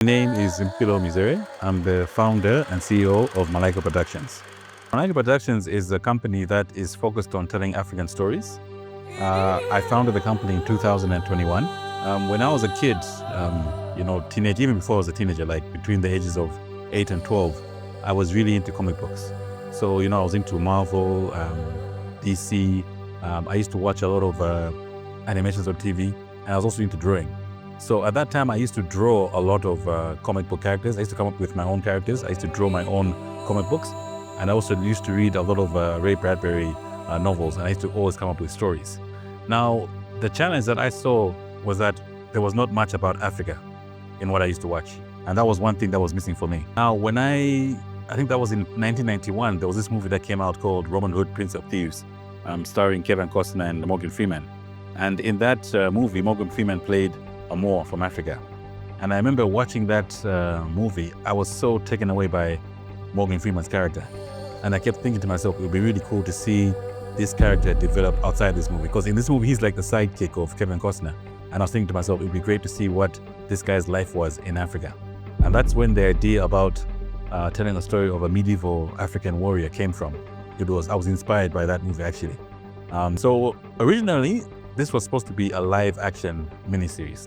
My name is Mpilo Mizere. I'm the founder and CEO of Malaika Productions. Malaika Productions is a company that is focused on telling African stories. I founded the company in 2021. When I was a kid, teenage, even before I was a teenager, like between the ages of 8 and 12, I was really into comic books. So, I was into Marvel, DC. I used to watch a lot of animations on TV, and I was also into drawing. So at that time, I used to draw a lot of comic book characters. I used to come up with my own characters. I used to draw my own comic books. And I also used to read a lot of Ray Bradbury novels, and I used to always come up with stories. Now, the challenge that I saw was that there was not much about Africa in what I used to watch. And that was one thing that was missing for me. Now, when I think that was in 1991, there was this movie that came out called Robin Hood, Prince of Thieves, starring Kevin Costner and Morgan Freeman. And in that movie, Morgan Freeman played a Moor from Africa. And I remember watching that movie, I was so taken away by Morgan Freeman's character. And I kept thinking to myself, it would be really cool to see this character develop outside this movie. Because in this movie, he's like the sidekick of Kevin Costner. And I was thinking to myself, it would be great to see what this guy's life was in Africa. And that's when the idea about telling a story of a medieval African warrior came from. I was inspired by that movie, actually. So originally, this was supposed to be a live action miniseries.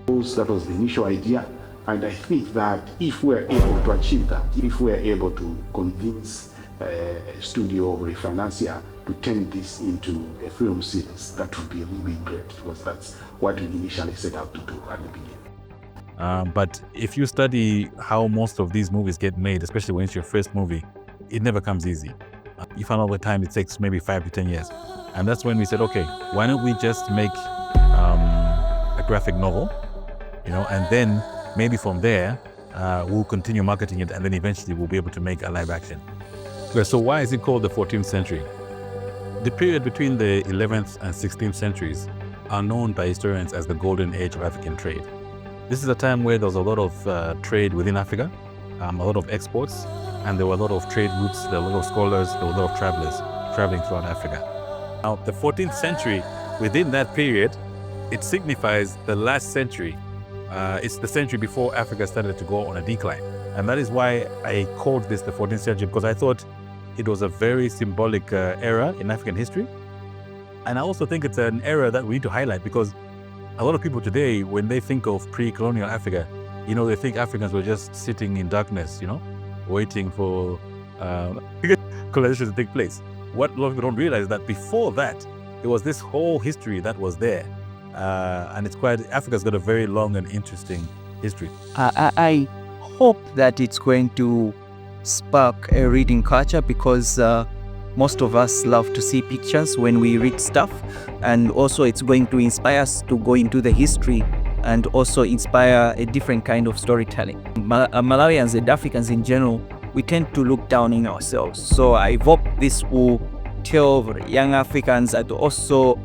That was the initial idea, and I think that if we're able to achieve that, if we're able to convince a studio or a financier to turn this into a film series, that would be really great, because that's what we initially set out to do at the beginning. But if you study how most of these movies get made, especially when it's your first movie, it never comes easy. You find out the time it takes maybe 5 to 10 years. And that's when we said, okay, why don't we just make a graphic novel, and then maybe from there, we'll continue marketing it, and then eventually we'll be able to make a live action. So why is it called the 14th century? The period between the 11th and 16th centuries are known by historians as the golden age of African trade. This is a time where there was a lot of trade within Africa, a lot of exports, and there were a lot of trade routes, there were a lot of scholars, there were a lot of travelers traveling throughout Africa. Now, the 14th century, within that period, it signifies the last century. It's the century before Africa started to go on a decline. And that is why I called this the 14th century, because I thought it was a very symbolic era in African history. And I also think it's an era that we need to highlight, because a lot of people today, when they think of pre-colonial Africa, they think Africans were just sitting in darkness, waiting for colonization to take place. What a lot of people don't realize is that before that, there was this whole history that was there. And Africa's got a very long and interesting history. I hope that it's going to spark a reading culture, because most of us love to see pictures when we read stuff. And also it's going to inspire us to go into the history and also inspire a different kind of storytelling. Malawians and Africans in general, we tend to look down in ourselves. So I hope this will tell young Africans and also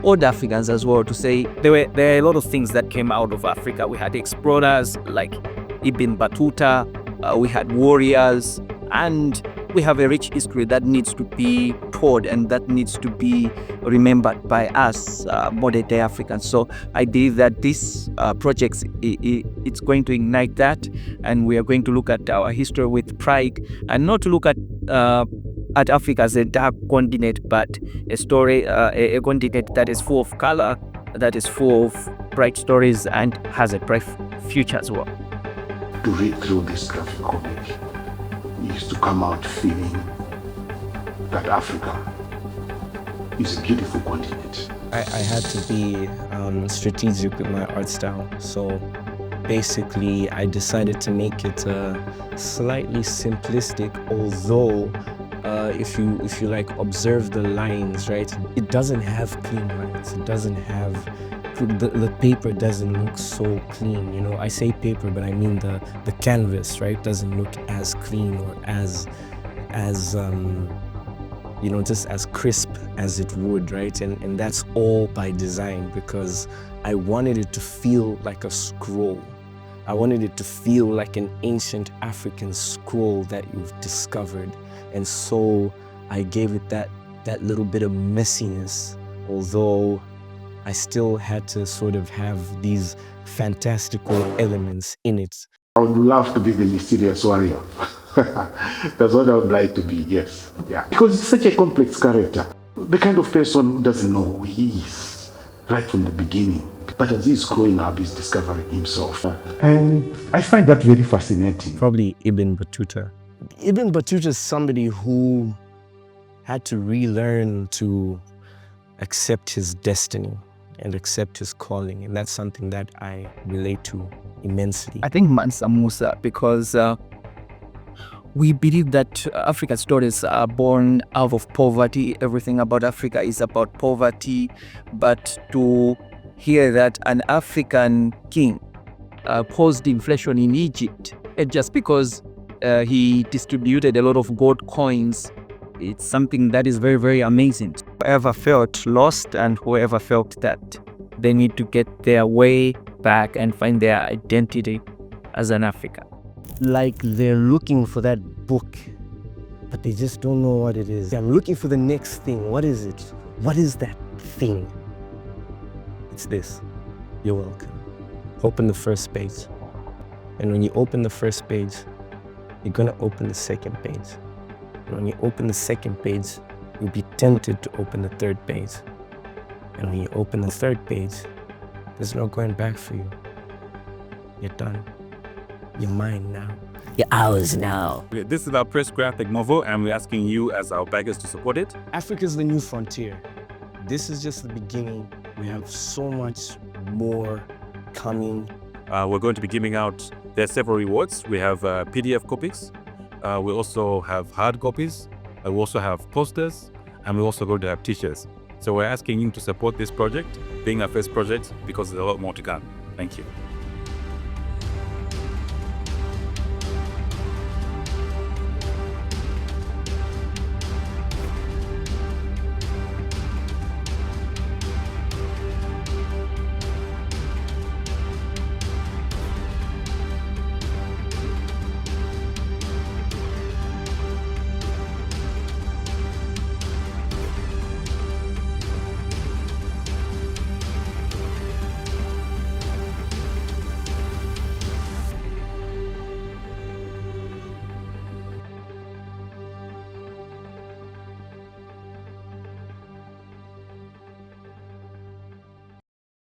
old Africans as well, to say there are a lot of things that came out of Africa. We had explorers like Ibn Battuta, we had warriors, and we have a rich history that needs to be told and that needs to be remembered by us modern day Africans. So I believe that this project, it's going to ignite that, and we are going to look at our history with pride, and not to look at Africa as a dark continent, but a continent that is full of color, that is full of bright stories, and has a bright future as well. To read through this graphic comic is to come out feeling that Africa is a beautiful continent. I had to be strategic with my art style. So basically, I decided to make it slightly simplistic, although if you like observe the lines, right, it doesn't have clean lines. It doesn't have the paper doesn't look so clean. I say paper, but I mean the canvas, right, doesn't look as clean or as just as crisp as it would, right? And that's all by design, because I wanted it to feel like a scroll. I wanted it to feel like an ancient African scroll that you've discovered. And so I gave it that little bit of messiness, although I still had to sort of have these fantastical elements in it. I would love to be the mysterious warrior. That's what I would like to be, yes. Yeah. Because it's such a complex character. The kind of person who doesn't know who he is right from the beginning. But as he's growing up, he's discovering himself. And I find that very fascinating. Probably Ibn Battuta. Ibn Battuta is somebody who had to relearn to accept his destiny and accept his calling. And that's something that I relate to immensely. I think Mansa Musa, because we believe that African stories are born out of poverty. Everything about Africa is about poverty. But to hear that an African king caused inflation in Egypt, and just because he distributed a lot of gold coins, it's something that is very, very amazing. Whoever felt lost and whoever felt that they need to get their way back and find their identity as an African. Like they're looking for that book, but they just don't know what it is. I'm looking for the next thing. What is it? What is that thing? It's this. You're welcome. Open the first page. And when you open the first page, you're gonna open the second page. And when you open the second page, you'll be tempted to open the third page. And when you open the third page, there's no going back for you. You're done. You're mine now. You're ours now. Okay, this is our press graphic novel, and we're asking you as our backers to support it. Africa's the new frontier. This is just the beginning. We have so much more coming. We're going to be giving out, there are several rewards. We have PDF copies. We also have hard copies. We also have posters, and we're also going to have t-shirts. So we're asking you to support this project, being our first project, because there's a lot more to come. Thank you.